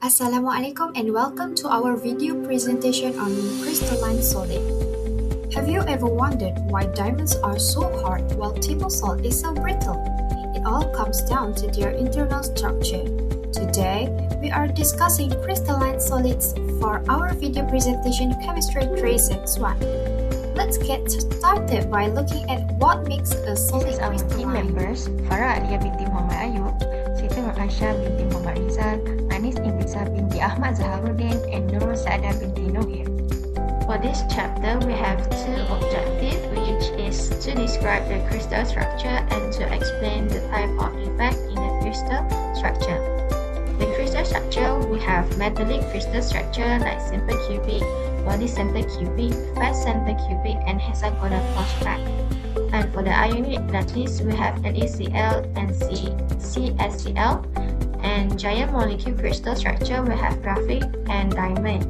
Assalamualaikum and welcome to our video presentation on crystalline solid. Have you ever wondered why diamonds are so hard while table salt is so brittle? It all comes down to their internal structure. Today, we are discussing crystalline solids for our video presentation Chemistry 361. Let's get started by looking at what makes a solid This is our team crystalline. members, Farah Alia binti Muhammad Ayub, Siti Nur Aisyah binti Muhammad Rizal, Anis Indisa binti Ahmad Zaharuddin, and Nurul Saada binti Nohir. For this chapter, we have two objectives, which is to describe the crystal structure and to explain the type of defect in the crystal structure. The crystal structure, we have metallic crystal structure like simple cubic, body center cubic, face center cubic, and hexagonal crossback. And for the ionic lattice, we have NaCl and CSCl. And giant molecule crystal structure, we have graphite and diamond.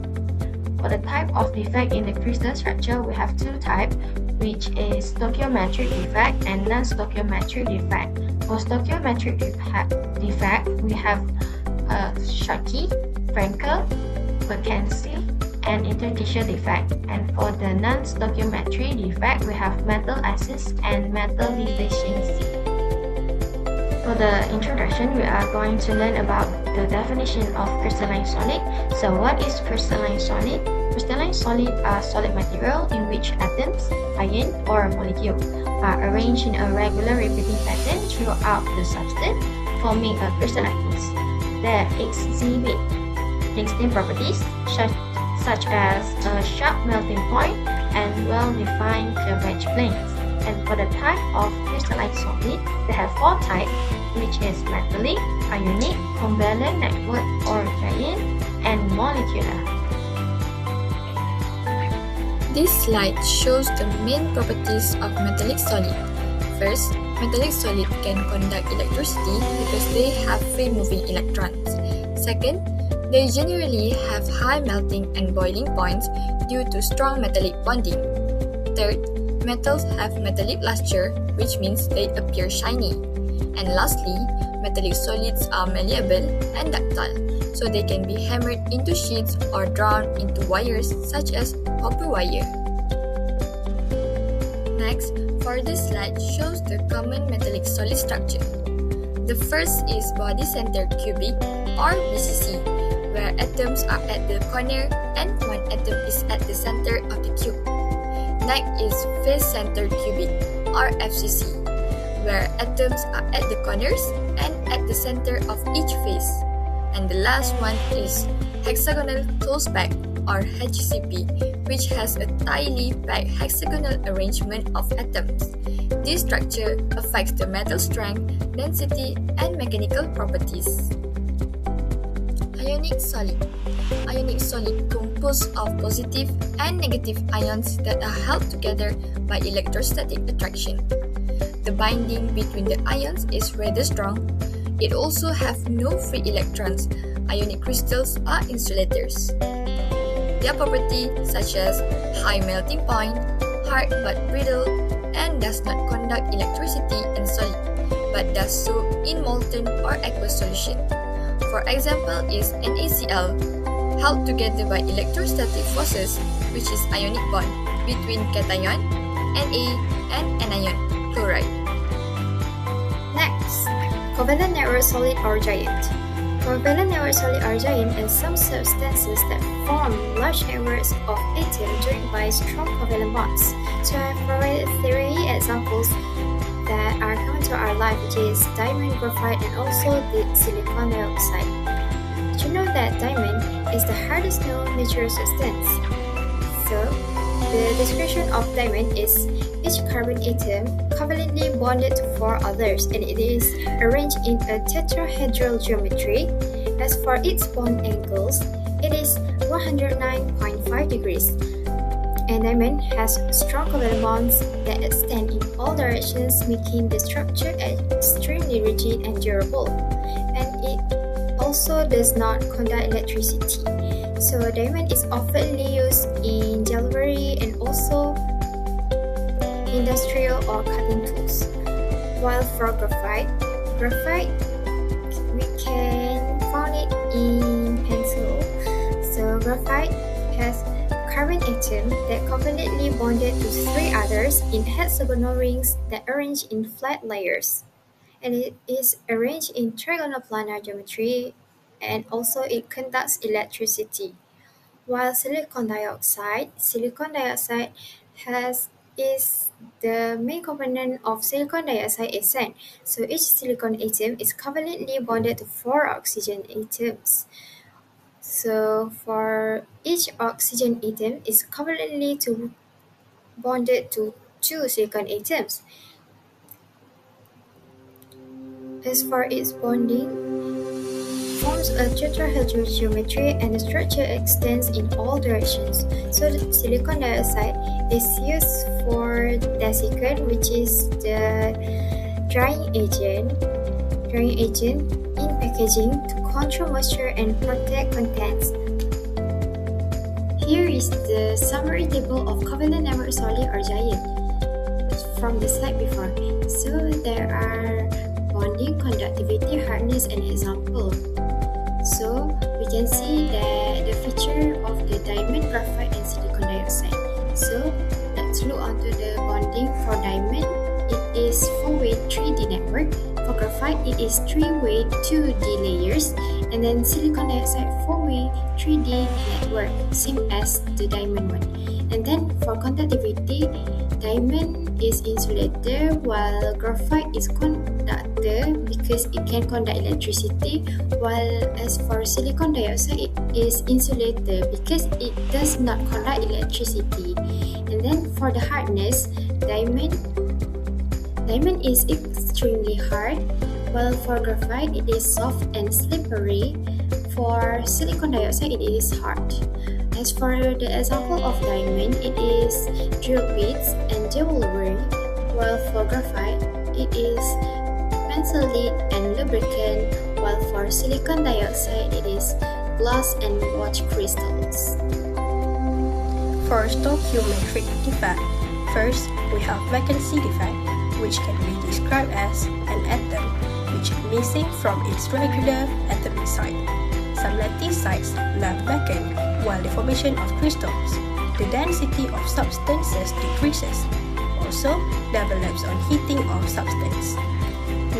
For the type of defect in the crystal structure, we have two types, which is stoichiometric defect and non-stoichiometric defect. For stoichiometric defect, we have Schottky, Frankel, vacancy, and interstitial defect. And for the non-stoichiometric defect, we have metal axis and metal deficiency. For the introduction, we are going to learn about the definition of crystalline solid. So what is crystalline solid? Crystalline solid are solid material in which atoms, ion, or molecule are arranged in a regular repeating pattern throughout the substance, forming a crystalline piece. They exhibit distinct properties such as a sharp melting point and well-defined cleavage planes. And for the type of crystalline solid, they have four types, which is metallic, ionic, covalent network or giant, and molecular. This slide shows the main properties of metallic solid. First, metallic solid can conduct electricity because they have free-moving electrons. Second, they generally have high melting and boiling points due to strong metallic bonding. Third, metals have metallic luster, which means they appear shiny. And lastly, metallic solids are malleable and ductile, so they can be hammered into sheets or drawn into wires such as copper wire. Next, for this slide shows the common metallic solid structure. The first is body center cubic or BCC, where atoms are at the corner and one atom is at the center of the cube. Next is face center cubic or FCC, where atoms are at the corners and at the center of each face. And the last one is hexagonal close pack or HCP, which has a tightly packed hexagonal arrangement of atoms. This structure affects the metal strength, density, and mechanical properties. Ionic solid. Ionic solid composed of positive and negative ions that are held together by electrostatic attraction. The binding between the ions is rather strong. It also have no free electrons. Ionic crystals are insulators. Their properties such as high melting point, hard but brittle, and does not conduct electricity in solid, but does so in molten or aqueous solution. For example is NaCl, held together by electrostatic forces, which is ionic bond between cation, Na, and anion, chloride. Next, covalent network solid or giant. Covalent network solid or giant are some substances that form large networks of atoms joined by strong covalent bonds. So I have provided three examples that are common to our life, which is diamond, graphite, and also the silicon dioxide. Did you know that diamond is the hardest known natural substance? So, the description of diamond is each carbon atom covalently bonded to four others, and it is arranged in a tetrahedral geometry. As for its bond angles, it is 109.5 degrees. And diamond has strong covalent bonds that extend in all directions, making the structure extremely rigid and durable. And it also does not conduct electricity. So diamond is often used in jewelry and also industrial or cutting tools. While for graphite we can find it in graphite has carbon atom that covalently bonded to 3 others in hexagonal rings that arrange in flat layers. And it is arranged in trigonal-planar geometry, and also it conducts electricity. While silicon dioxide is the main component of silicon dioxide ascent. So each silicon atom is covalently bonded to 4 oxygen atoms. So for each oxygen atom is covalently bonded to 2 silicon atoms. As for its bonding, forms a tetrahedral geometry and the structure extends in all directions. So the silicon dioxide is used for desiccant, which is the drying agent in packaging to control moisture and protect contents. Here is the summary table of covalent network solid or giant from the slide before. So there are bonding, conductivity, hardness, and example. So we can see that the feature of the diamond, graphite, and silicon dioxide. So let's look onto the bonding. For diamond, it is 4-way 3D network. For graphite, it is 3-way 2D layers. And then silicon dioxide 4-way 3D network, same as the diamond one. And then for conductivity, diamond is insulator while graphite is conductor because it can conduct electricity, while as for silicon dioxide, it is insulator because it does not conduct electricity. And then for the hardness, diamond is extremely hard, while for graphite it is soft and slippery. For silicon dioxide, it is hard. As for the example of diamond, it is drill bits and jewelry, while for graphite, it is pencil lead and lubricant, while for silicon dioxide, it is glass and watch crystals. For stoichiometric defect, first we have vacancy defect, which can be described as an atom which is missing from its regular atomic site. Some lattice sites left vacant while the formation of crystals. The density of substances decreases, also develops on heating of substance.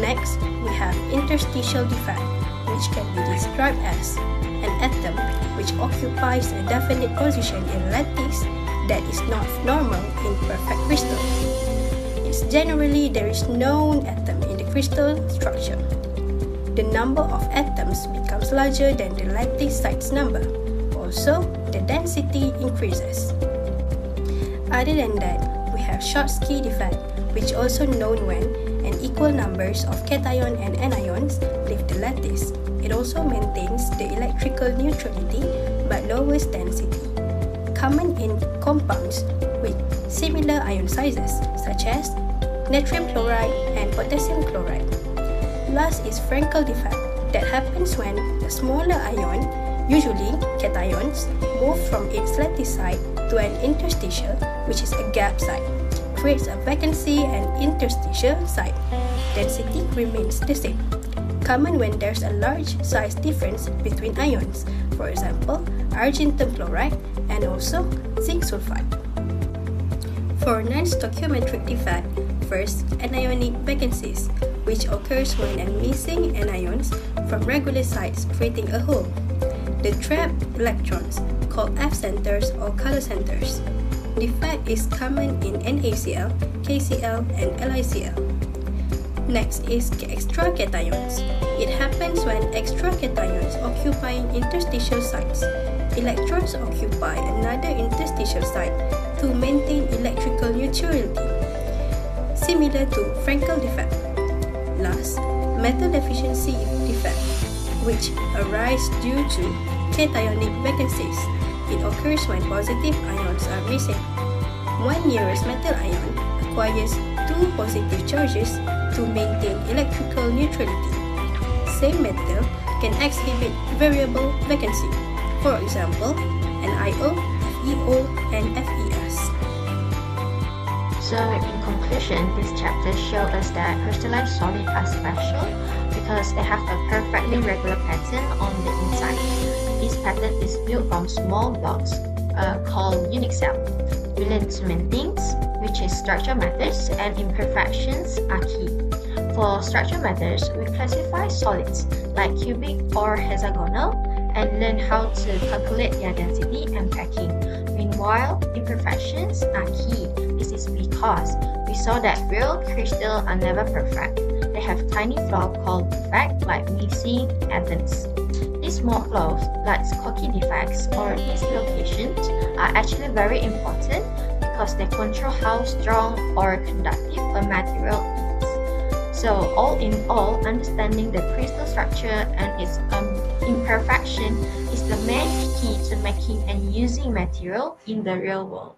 Next, we have interstitial defect, which can be described as an atom which occupies a definite position in lattice that is not normal in perfect crystal. Generally, there is no atom in the crystal structure. The number of atoms becomes larger than the lattice sites number. Also, the density increases. Other than that, we have Schottky defect, which also known when an equal numbers of cation and anions leave the lattice. It also maintains the electrical neutrality but lowers density. Common in compounds with similar ion sizes, such as natrium chloride and potassium chloride. Last is Frankel defect that happens when a smaller ion, usually cations, move from its lattice site to an interstitial, which is a gap site, creates a vacancy and interstitial site. Density remains the same. Common when there's a large size difference between ions, for example, argentum chloride and also zinc sulfide. For non-stoichiometric defect, first, anionic vacancies, which occurs when I'm missing anions from regular sites creating a hole. The trapped electrons, called F centers or color centers. Defect is common in NaCl, KCl, and LiCl. Next is extra cations. It happens when extra cations occupying interstitial sites. Electrons occupy another interstitial site to maintain electrical neutrality, similar to Frankel defect. Last, metal deficiency defect, which arises due to cationic vacancies. It occurs when positive ions are missing. One nearest metal ion acquires 2 positive charges to maintain electrical neutrality. Same metal can exhibit variable vacancy, for example, NiO, FeO, and Fes. So in conclusion, this chapter shows us that crystalline solids are special because they have a perfectly regular pattern on the inside. This pattern is built from small blocks called unique cell. We learn two main things, which is structure matters and imperfections are key. For structure matters, we classify solids like cubic or hexagonal and learn how to calculate their density and packing. Meanwhile, imperfections are key. This is because we saw that real crystals are never perfect. They have tiny flaws called defects like missing atoms. These small flaws, like Skokie defects or dislocations, are actually very important because they control how strong or conductive a material is. So all in all, understanding the crystal structure and its imperfection is the main key to making and using material in the real world.